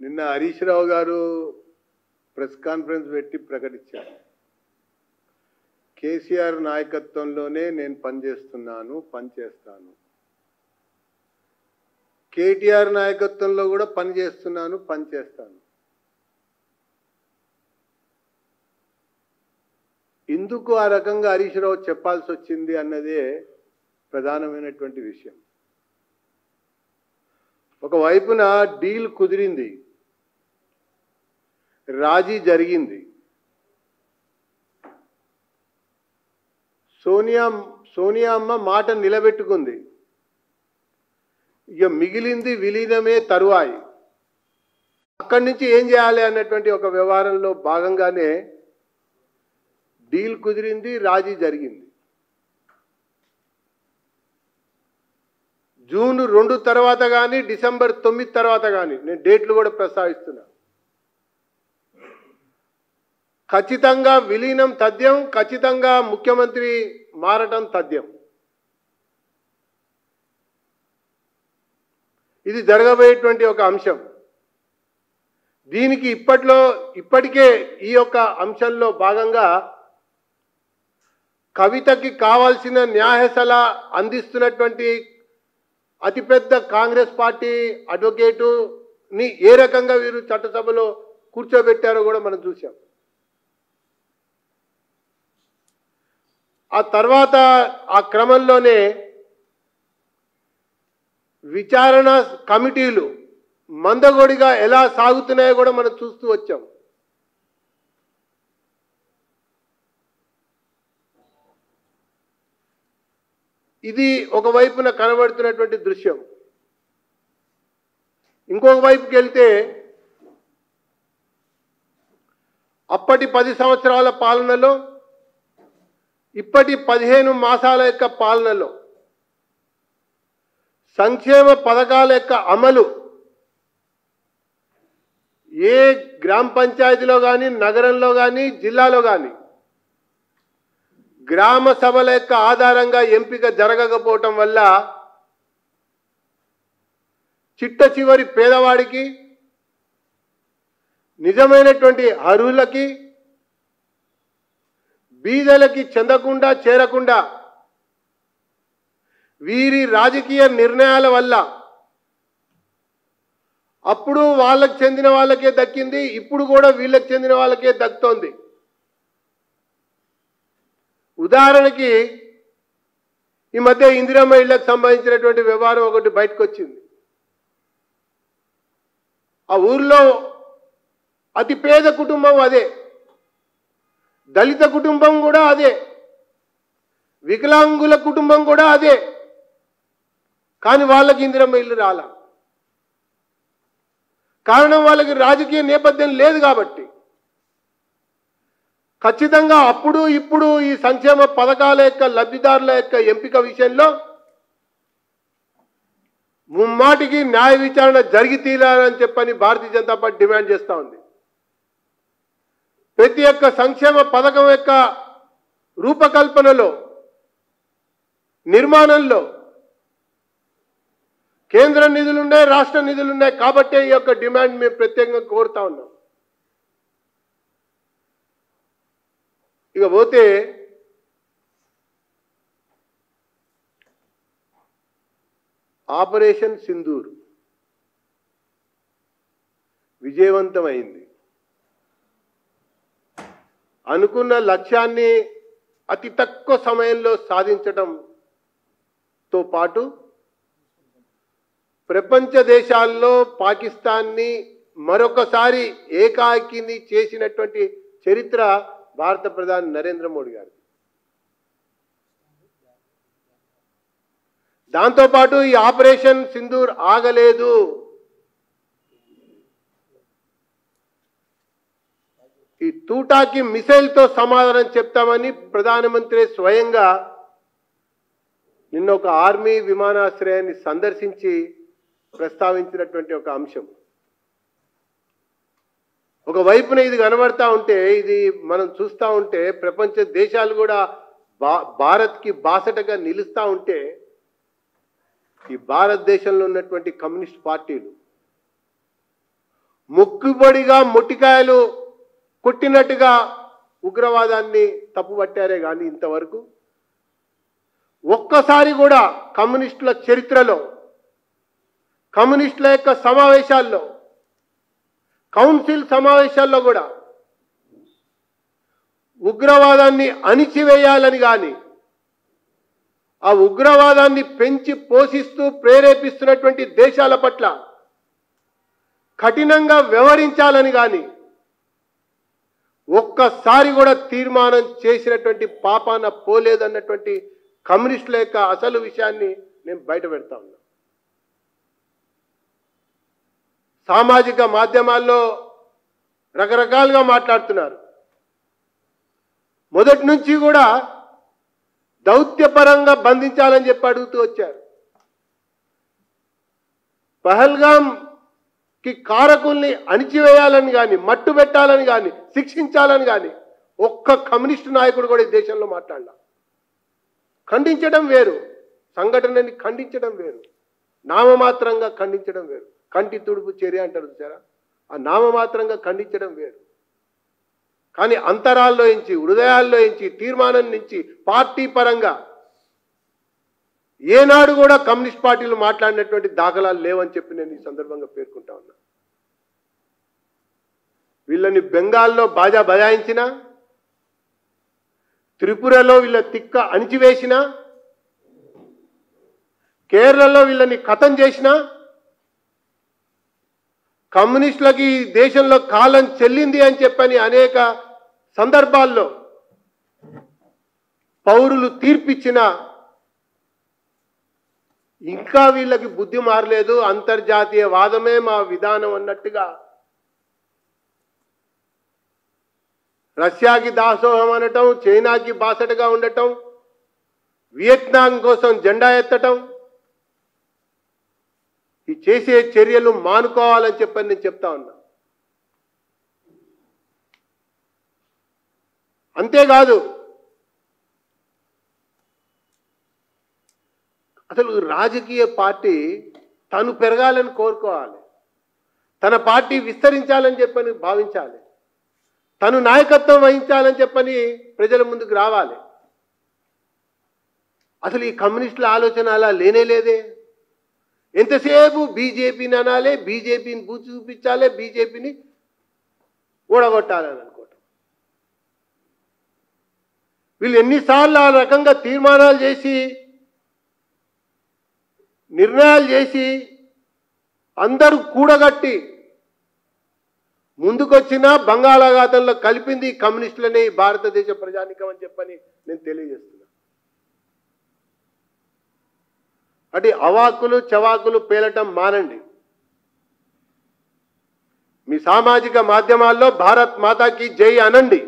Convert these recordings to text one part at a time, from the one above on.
నిన్న హరీష్ రావు గారు press conference పెట్టి ప్రకటించారు. కేసీఆర్ నాయకత్వంలోనే నేను పనిచేస్తాను. కేటీఆర్ నాయకత్వంలో కూడా పనిచేస్తాను. ఎందుకు ఆ రకంగా హరీష్ రావు చెప్పాల్సి వచ్చింది అన్నదే ప్రధానమైనటువంటి విషయం. ఒకవైపున డీల్ కుదిరింది, రాజీ జరిగింది. సోనియా అమ్మ మాట నిలబెట్టుకుంది. ఇక మిగిలింది విలీనమే తరువాయి. అక్కడి నుంచి ఏం చేయాలి అన్నటువంటి ఒక వ్యవహారంలో భాగంగానే డీల్ కుదిరింది, రాజీ జరిగింది. జూన్ 2 తర్వాత కానీ డిసెంబర్ 9 తర్వాత కానీ, నేను డేట్లు కూడా ప్రస్తావిస్తున్నా, ఖచ్చితంగా విలీనం తథ్యం, ఖచ్చితంగా ముఖ్యమంత్రి మారటం తథ్యం. ఇది జరగబోయేటువంటి ఒక అంశం. దీనికి ఇప్పటికే ఈ యొక్క అంశంలో భాగంగా కవితకి కావాల్సిన న్యాయ సలహా అందిస్తున్నటువంటి అతిపెద్ద కాంగ్రెస్ పార్టీ అడ్వకేటుని ఏ రకంగా వీరు చట్టసభలో కూర్చోబెట్టారో కూడా మనం చూసాం. ఆ తర్వాత ఆ క్రమంలోనే విచారణ కమిటీలు మందగోడిగా ఎలా సాగుతున్నాయో కూడా మనం చూస్తూ వచ్చాం. ఇది ఒకవైపున కనబడుతున్నటువంటి దృశ్యం. ఇంకొక వైపుకి వెళ్తే అప్పటి 10 సంవత్సరాల పాలనలో, ఇప్పటి 15 మాసాల యొక్క పాలనలో సంక్షేమ పథకాల యొక్క అమలు ఏ గ్రామ పంచాయతీలో కానీ, నగరంలో కానీ, జిల్లాలో కానీ గ్రామ సభల యొక్క ఆధారంగా ఎంపిక జరగకపోవటం వల్ల చిట్ట చివరి పేదవాడికి, నిజమైనటువంటి అర్హులకి, బీదలకి చెందకుండా చేరకుండా వీరి రాజకీయ నిర్ణయాల వల్ల అప్పుడు వాళ్ళకి చెందిన వాళ్ళకే దక్కింది, ఇప్పుడు కూడా వీళ్ళకి చెందిన వాళ్ళకే దక్కుతోంది. ఉదాహరణకి ఈ మధ్య ఇందిరమ్మ ఇళ్లకు సంబంధించినటువంటి వ్యవహారం ఒకటి బయటకు వచ్చింది. ఆ ఊర్లో అతి పేద కుటుంబం అదే, దళిత కుటుంబం కూడా అదే, వికలాంగుల కుటుంబం కూడా అదే. కానీ వాళ్ళకి ఇందిరమ్మ ఇల్లు రాలా. కారణం వాళ్ళకి రాజకీయ నేపథ్యం లేదు కాబట్టి. ఖచ్చితంగా అప్పుడు ఇప్పుడు ఈ సంక్షేమ పథకాల యొక్క లబ్ధిదారుల యొక్క ఎంపిక విషయంలో ముమ్మాటికి న్యాయ విచారణ జరిగి తీరాలని చెప్పని భారతీయ జనతా పార్టీ డిమాండ్ చేస్తూ ఉంది. ప్రతి ఒక్క సంక్షేమ పథకం యొక్క రూపకల్పనలో, నిర్మాణంలో కేంద్ర నిధులున్నాయి, రాష్ట్ర నిధులున్నాయి. కాబట్టే ఈ యొక్క డిమాండ్ మేము ప్రత్యేకంగా కోరుతా ఉన్నాం. ఇక పోతే ఆపరేషన్ సింధూర్ విజయవంతమైంది. అనుకున్న లక్ష్యాన్ని అతి తక్కువ సమయంలో సాధించడంతో పాటు ప్రపంచ దేశాల్లో పాకిస్తాన్ని మరొకసారి ఏకాకిని చేసినటువంటి చరిత్ర భారత ప్రధాని నరేంద్ర మోడీ గారు. దాంతోపాటు ఈ ఆపరేషన్ సింధూర్ ఆగలేదు. ఈ తూటాకి మిసైల్తో సమాధానం చెప్తామని ప్రధానమంత్రి స్వయంగా నిన్న ఒక ఆర్మీ విమానాశ్రయాన్ని సందర్శించి ప్రస్తావించినటువంటి ఒక అంశం. ఒకవైపున ఇది కనబడతా ఉంటే, ఇది మనం చూస్తూ ఉంటే ప్రపంచ దేశాలు కూడా భారత్కి బాసటగా నిలుస్తూ ఉంటే, ఈ భారతదేశంలో ఉన్నటువంటి కమ్యూనిస్ట్ పార్టీలు మొక్కుబడిగా మొట్టికాయలు కొట్టినట్టుగా ఉగ్రవాదాన్ని తప్పుపట్టారే కానీ ఇంతవరకు ఒక్కసారి కూడా కమ్యూనిస్టుల చరిత్రలో, కమ్యూనిస్టుల యొక్క సమావేశాల్లో, కౌన్సిల్ సమావేశాల్లో కూడా ఉగ్రవాదాన్ని అణిచివేయాలని కానీ, ఆ ఉగ్రవాదాన్ని పెంచి పోషిస్తూ ప్రేరేపిస్తున్నటువంటి దేశాల పట్ల కఠినంగా వ్యవహరించాలని కానీ ఒక్కసారి కూడా తీర్మానం చేసినటువంటి పాపాన పోలేదన్నటువంటి కమ్యూనిస్టుల యొక్క అసలు విషయాన్ని నేను బయట పెడతా ఉన్నా. సామాజిక మాధ్యమాల్లో రకరకాలుగా మాట్లాడుతున్నారు. మొదటి నుంచి కూడా దౌత్యపరంగా బంధించాలని చెప్పి అడుగుతూ వచ్చారు. పహల్గామ్కి కారకుల్ని అణిచివేయాలని కానీ, మట్టు పెట్టాలని కానీ, శిక్షించాలని కానీ ఒక్క కమ్యూనిస్టు నాయకుడు కూడా ఈ దేశంలో మాట్లాడాల. ఖండించడం వేరు, సంఘటనని ఖండించడం వేరు, నామమాత్రంగా ఖండించడం వేరు. కంటి తుడుపు చర్య అంటారు చూసారా, ఆ నామమాత్రంగా ఖండించడం వేరు. కానీ అంతరాల్లో నుంచి, హృదయాల్లో నుంచి, తీర్మానం నుంచి, పార్టీ పరంగా ఏనాడు కూడా కమ్యూనిస్ట్ పార్టీలు మాట్లాడినటువంటి దాఖలాలు లేవని చెప్పి నేను ఈ సందర్భంగా పేర్కొంటా ఉన్నా. వీళ్ళని బెంగాల్లో బాజా బజాయించిన, త్రిపురలో వీళ్ళ తిక్క అణిచివేసిన, కేరళలో వీళ్ళని ఖతం చేసిన, కమ్యూనిస్టులకి ఈ దేశంలో కాలం చెల్లింది అని చెప్పని అనేక సందర్భాల్లో పౌరులు తీర్పిచ్చిన, ఇంకా వీళ్ళకి బుద్ధి మారలేదు, అంతర్జాతీయ వాదమే మా విధానం అన్నట్టుగా రష్యాకి దాసోహం అనటం, చైనాకి బాసటగా ఉండటం, వియత్నాం కోసం జెండా ఎత్తటం, ఈ చేసే చర్యలు మానుకోవాలని చెప్పని నేను చెప్తా ఉన్నా. అంతేకాదు, అసలు రాజకీయ పార్టీ తను పెరగాలని కోరుకోవాలి, తన పార్టీ విస్తరించాలని చెప్పని భావించాలి, తను నాయకత్వం వహించాలని చెప్పని ప్రజల ముందుకు రావాలి. అసలు ఈ కమ్యూనిస్టుల ఆలోచన అలా లేనే లేదే. ఎంతసేపు బీజేపీని అనాలి, బీజేపీని బూచి చూపించాలి, బీజేపీని ఓడగొట్టాలని అనుకోవటం. వీళ్ళు ఎన్నిసార్లు ఆ రకంగా తీర్మానాలు చేసి, నిర్ణయాలు చేసి, అందరూ కూడగట్టి ముందుకొచ్చినా బంగాళాఖాతంలో కలిపింది కమ్యూనిస్టులనే భారతదేశ ప్రజానికం అని చెప్పని నేను తెలియజేస్తున్నా. అటు అవాకులు చవాకులు పేలటం మానండి. మీ సామాజిక మాధ్యమాల్లో భారత్ మాతాకి జై అనండి.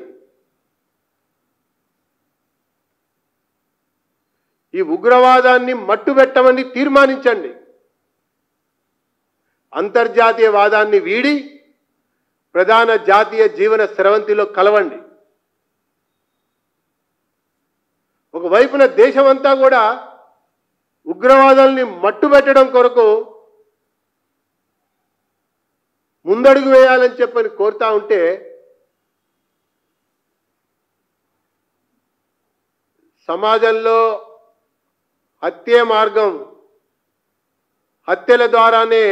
ఈ ఉగ్రవాదాన్ని మట్టుబెట్టమని తీర్మానించండి. అంతర్జాతీయ వాదాన్ని వీడి ప్రధాన జాతీయ జీవన స్రవంతిలో కలవండి. ఒకవైపున దేశమంతా కూడా ఉగ్రవాదాన్ని మట్టుబెట్టడం కొరకు ముందడుగు వేయాలని చెప్పని కోరుతా ఉంటే, సమాజంలో హత్య మార్గం, హత్యల ద్వారానే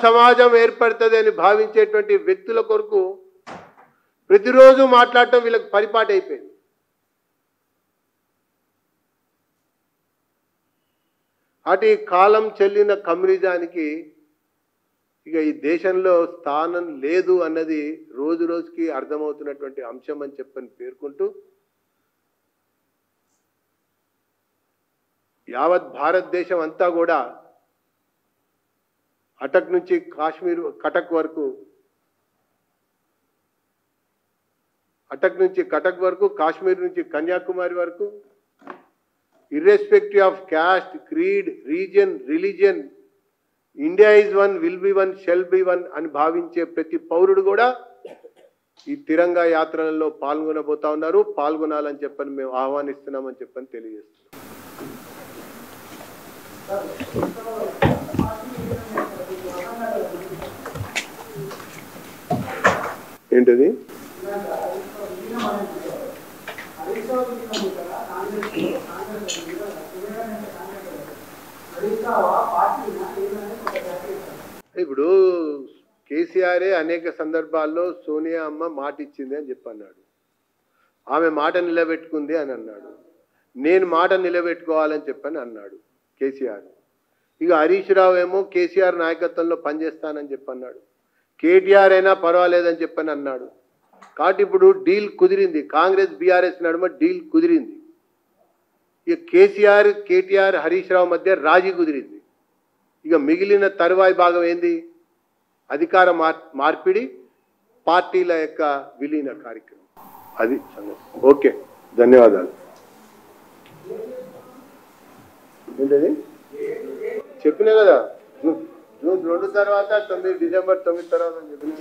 సమాజం ఏర్పడుతుంది అని భావించేటువంటి వ్యక్తుల కొరకు ప్రతిరోజు మాట్లాడటం వీళ్ళకి పరిపాటి అయిపోయింది. అటు కాలం చెల్లిన కమ్యూనిజానికి ఇక ఈ దేశంలో స్థానం లేదు అన్నది రోజు రోజుకి అర్థమవుతున్నటువంటి అంశం అని చెప్పని పేర్కొంటూ, యావత్ భారతదేశం అంతా కూడా అటక్ నుంచి కాశ్మీర్, కటక్ వరకు, అటక్ నుంచి కటక్ వరకు, కాశ్మీర్ నుంచి కన్యాకుమారి వరకు, irrespective of caste, creed, region, religion, India is one, will be one, shall be one అని భావించే ప్రతి పౌరుడు కూడా ఈ తిరంగా యాత్రలలో పాల్గొనబోతా ఉన్నారు. పాల్గొనాలని చెప్పని మేము ఆహ్వానిస్తున్నామని చెప్పని తెలియజేస్తున్నాం. ఏంటది? ఇప్పుడు కేసీఆర్ అనేక సందర్భాల్లో సోనియా అమ్మ మాట ఇచ్చింది అని చెప్పన్నాడు. ఆమె మాట నిలబెట్టుకుంది అని అన్నాడు. నేను మాట నిలబెట్టుకోవాలని చెప్పని అన్నాడు కేసీఆర్. ఇక హరీష్ రావు ఏమో కేసీఆర్ నాయకత్వంలో పనిచేస్తానని చెప్పన్నాడు. కేటీఆర్ అయినా పర్వాలేదని చెప్పని అన్నాడు. కాబట్టి ఇప్పుడు డీల్ కుదిరింది. కాంగ్రెస్ బీఆర్ఎస్ నడుమ డీల్ కుదిరింది. ఇక కేసీఆర్ కేటీఆర్ హరీష్ రావు మధ్య రాజీ కుదిరింది. ఇక మిగిలిన తరువాయి భాగం ఏంది? అధికార మార్పిడి, పార్టీల యొక్క విలీన కార్యక్రమం. అది సంగతి. ఓకే, ధన్యవాదాలు. ఏంటది చెప్పినా కదా, జూన్ 2 తర్వాత 9 డిసెంబర్ 9 తర్వాత అని చెప్పిన.